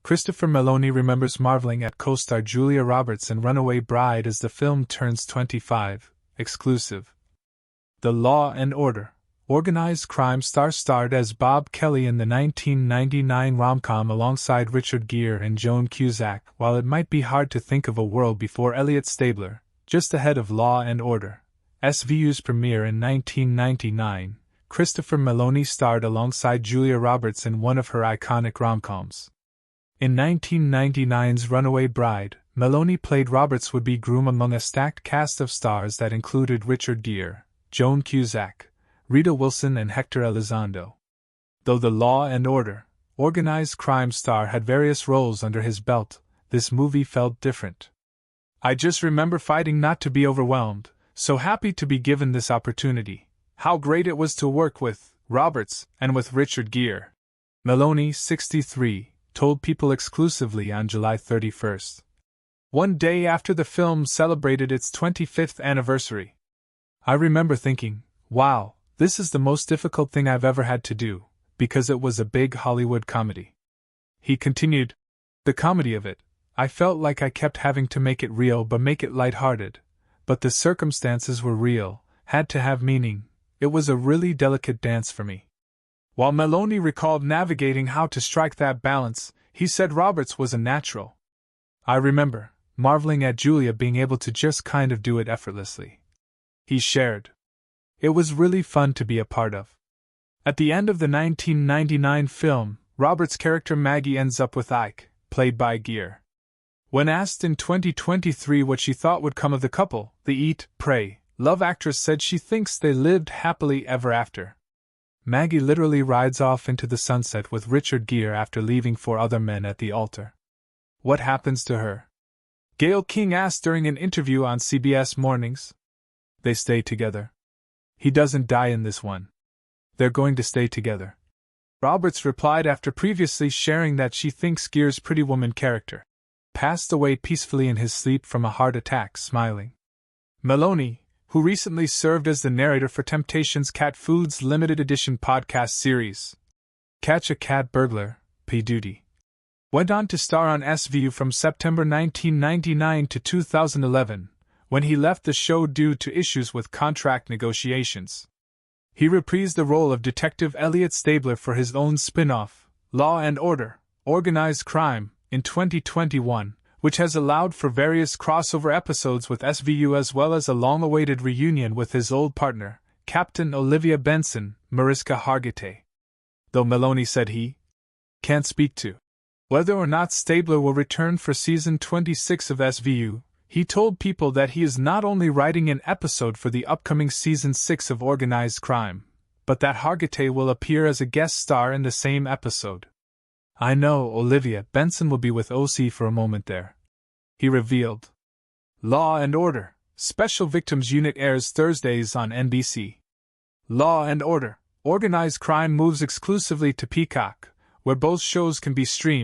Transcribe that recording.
Christopher Meloni remembers marveling at co-star Julia Roberts in Runaway Bride as the film turns 25, exclusive. The Law and Order, organized crime star starred as Bob Kelly in the 1999 rom-com alongside Richard Gere and Joan Cusack. While it might be hard to think of a world before Elliot Stabler, just ahead of Law and Order, SVU's premiere in 1999, Christopher Meloni starred alongside Julia Roberts in one of her iconic rom-coms. In 1999's Runaway Bride, Meloni played Roberts' would-be groom among a stacked cast of stars that included Richard Gere, Joan Cusack, Rita and Hector Elizondo. Though the Law and Order, organized crime star had various roles under his belt, this movie felt different. I just remember fighting not to be overwhelmed, so happy to be given this opportunity. How great it was to work with Roberts and with Richard Gere. Meloni, 63, told People exclusively on July 31st. One day after the film celebrated its 25th anniversary. I remember thinking, wow, this is the most difficult thing I've ever had to do, because it was a big Hollywood comedy. He continued, the comedy of it, I felt like I kept having to make it real but make it lighthearted. But the circumstances were real, had to have meaning. It was a really delicate dance for me. While Meloni recalled navigating how to strike that balance, he said Roberts was a natural. I remember marveling at Julia being able to just kind of do it effortlessly. He shared. It was really fun to be a part of. At the end of the 1999 film, Roberts' character Maggie ends up with Ike, played by Gere. When asked in 2023 what she thought would come of the couple, the Eat, Pray, Love actress said she thinks they lived happily ever after. Maggie literally rides off into the sunset with Richard Gere after leaving 4 other men at the altar. What happens to her? Gayle King asked during an interview on CBS Mornings. They stay together. He doesn't die in this one. They're going to stay together. Roberts replied after previously sharing that she thinks Gere's Pretty Woman character passed away peacefully in his sleep from a heart attack, smiling. Meloni, who recently served as the narrator for Temptations Cat Food's limited edition podcast series, Catch a Cat Burglar, P. Duty, went on to star on SVU from September 1999 to 2011, when he left the show due to issues with contract negotiations. He reprised the role of Detective Elliot Stabler for his own spin-off, Law and Order, Organized Crime, in 2021, which has allowed for various crossover episodes with SVU as well as a long-awaited reunion with his old partner, Captain Olivia Benson, Mariska Hargitay. Though Meloni said he can't speak to whether or not Stabler will return for season 26 of SVU, he told People that he is not only writing an episode for the upcoming season 6 of Organized Crime, but that Hargitay will appear as a guest star in the same episode. I know Olivia Benson will be with OC for a moment there. He revealed. Law and Order, Special Victims Unit airs Thursdays on NBC. Law and Order, Organized Crime moves exclusively to Peacock, where both shows can be streamed.